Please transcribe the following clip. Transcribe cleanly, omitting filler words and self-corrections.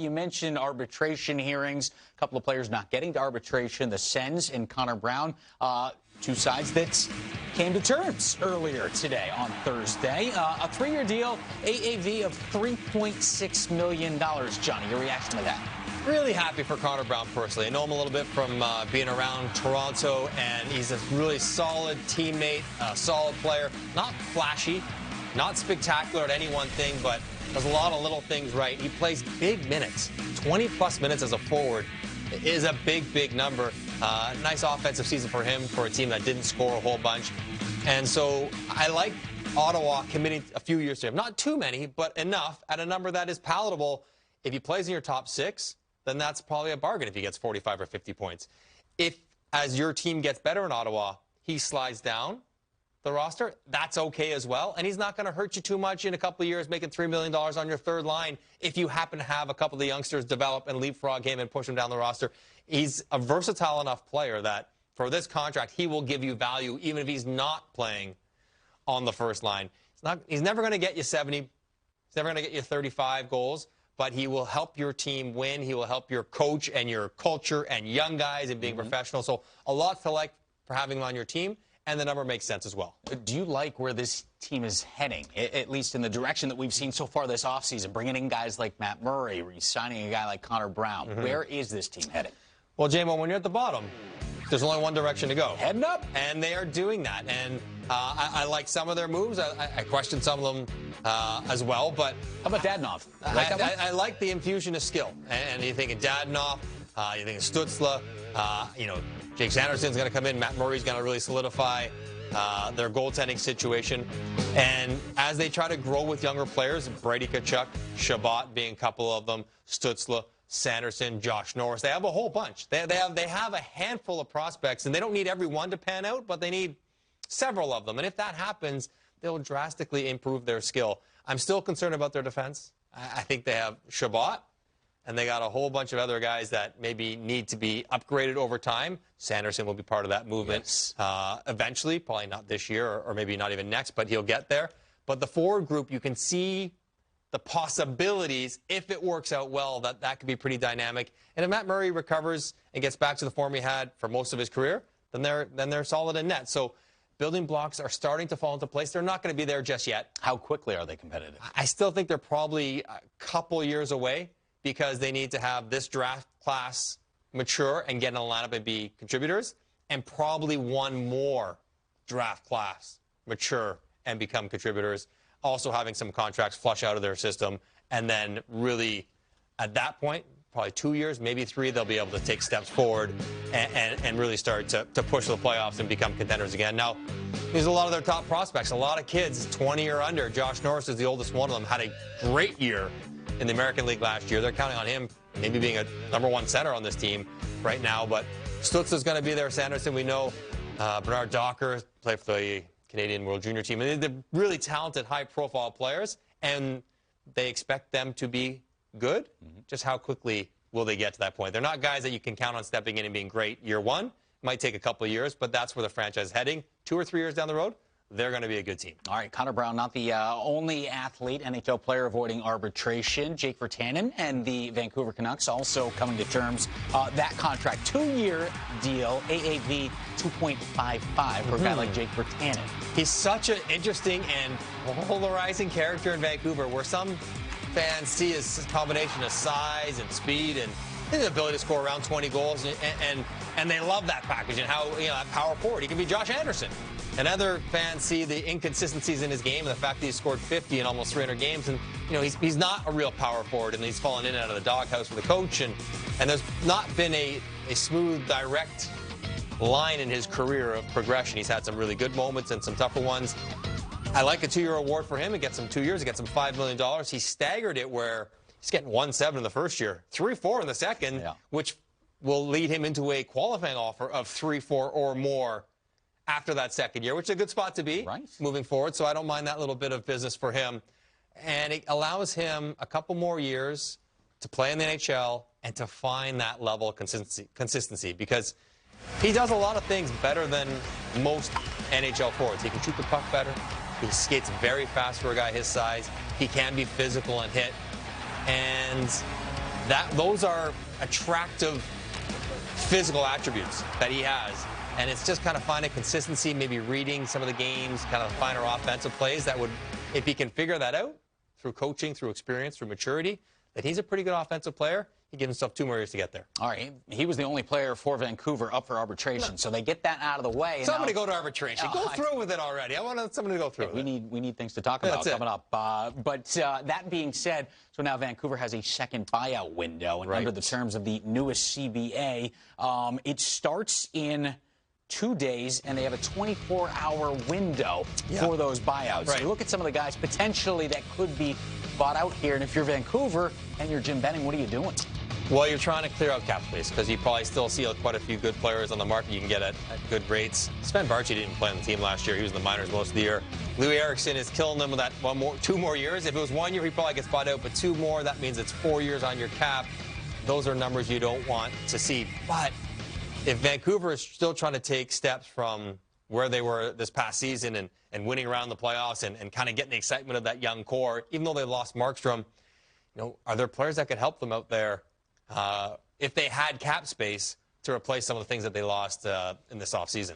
You mentioned arbitration hearings. A couple of players not getting to arbitration. The Sens and Connor Brown, two sides that came to terms earlier today on Thursday. A 3-year deal, AAV of $3.6 million. Johnny, your reaction to that? Really happy for Connor Brown personally. I know him a little bit from being around Toronto, and he's a really solid teammate, a solid player. Not flashy, not spectacular at any one thing, but does a lot of little things right. He plays big minutes. 20-plus minutes as a forward is a big, big number. Nice offensive season for him, for a team that didn't score a whole bunch. And so I like Ottawa committing a few years to him. Not too many, but enough at a number that is palatable. If he plays in your top 6, then that's probably a bargain if he gets 45 or 50 points. If, as your team gets better in Ottawa, he slides down the roster, that's okay as well. And he's not going to hurt you too much in a couple of years making $3 million on your third line if you happen to have a couple of the youngsters develop and leapfrog him and push him down the roster. He's a versatile enough player that for this contract, he will give you value even if he's not playing on the first line. He's never going to get you 70. He's never going to get you 35 goals. But he will help your team win. He will help your coach and your culture and young guys and being professional. So a lot to like for having him on your team, and the number makes sense as well. Do you like where this team is heading, at least in the direction that we've seen so far this offseason, bringing in guys like Matt Murray, re-signing a guy like Connor Brown? Where is this team heading? Well, J-Mo, when you're at the bottom, there's only one direction to go. Heading up. And they are doing that. And I like some of their moves. I question some of them as well. But how about Dadonov? I like the infusion of skill. And you think of Dadonov, you think of Stützle, Jake Sanderson's going to come in. Matt Murray's going to really solidify their goaltending situation. And as they try to grow with younger players, Brady Tkachuk, Shabbat being a couple of them, Stützle, Sanderson, Josh Norris, they have a whole bunch. They have a handful of prospects, and they don't need every one to pan out, but they need several of them. And if that happens, they'll drastically improve their skill. I'm still concerned about their defense. I think they have Shabbat, and they got a whole bunch of other guys that maybe need to be upgraded over time. Sanderson will be part of that movement eventually, probably not this year or maybe not even next, but he'll get there. But the forward group, you can see the possibilities, if it works out well, that could be pretty dynamic. And if Matt Murray recovers and gets back to the form he had for most of his career, then they're solid in net. So building blocks are starting to fall into place. They're not going to be there just yet. How quickly are they competitive? I still think they're probably a couple years away because they need to have this draft class mature and get in the lineup and be contributors, and probably one more draft class mature and become contributors. Also having some contracts flush out of their system, and then really, at that point, probably 2 years, maybe 3, they'll be able to take steps forward and really start to push the playoffs and become contenders again. Now, there's a lot of their top prospects, a lot of kids, 20 or under. Josh Norris is the oldest one of them, had a great year in the American League last year. They're counting on him maybe being a #1 center on this team right now, but Stützle's going to be there. Sanderson, we know. Bernard Docker played for the Canadian World Junior team. And they're really talented, high-profile players, and they expect them to be good. Just how quickly will they get to that point? They're not guys that you can count on stepping in and being great year one. It might take a couple of years, but that's where the franchise is heading. 2 or 3 years down the road, they're going to be a good team. All right, Connor Brown, not the only athlete, NHL player avoiding arbitration. Jake Virtanen and the Vancouver Canucks also coming to terms. That contract, 2-year deal, AAV 2.55 for a guy like Jake Virtanen. He's such an interesting and polarizing character in Vancouver, where some fans see his combination of size and speed and his ability to score around 20 goals, and they love that package and how, that power forward. He can be Josh Anderson. And other fans see the inconsistencies in his game and the fact that he's scored 50 in almost 300 games. And, he's not a real power forward, and he's fallen in and out of the doghouse for the coach. And there's not been a smooth, direct line in his career of progression. He's had some really good moments and some tougher ones. I like a 2-year award for him. It gets him 2 years. It gets him $5 million. He staggered it where he's getting 1.7 in the first year, 3.4 in the second, which will lead him into a qualifying offer of 3.4 or more after that second year, which is a good spot to be moving forward. So I don't mind that little bit of business for him. And it allows him a couple more years to play in the NHL and to find that level of consistency, because he does a lot of things better than most NHL forwards. He can shoot the puck better. He skates very fast for a guy his size. He can be physical and hit. And those are attractive physical attributes that he has. And it's just kind of finding consistency, maybe reading some of the games, kind of finer offensive plays that would, if he can figure that out through coaching, through experience, through maturity, that he's a pretty good offensive player. He gives himself 2 more years to get there. All right. He was the only player for Vancouver up for arbitration, so they get that out of the way. Somebody go to arbitration. Go through with it already. I want somebody to go through with it. We need things to talk about coming up. But that being said, so now Vancouver has a second buyout window, and under the terms of the newest CBA, it starts in 2 days, and they have a 24-hour window for those buyouts. So you look at some of the guys potentially that could be bought out here, and if you're Vancouver and you're Jim Benning, what are you doing? Well, you're trying to clear out cap space because you probably still see quite a few good players on the market you can get at good rates. Sven Baertschi didn't play on the team last year. He was in the minors most of the year. Louis Eriksson is killing them with that 2 more years. If it was 1 year, he probably gets bought out, but 2 more, that means it's 4 years on your cap. Those are numbers you don't want to see. But if Vancouver is still trying to take steps from where they were this past season and winning around the playoffs and kind of getting the excitement of that young core, even though they lost Markstrom, are there players that could help them out there if they had cap space to replace some of the things that they lost in this offseason?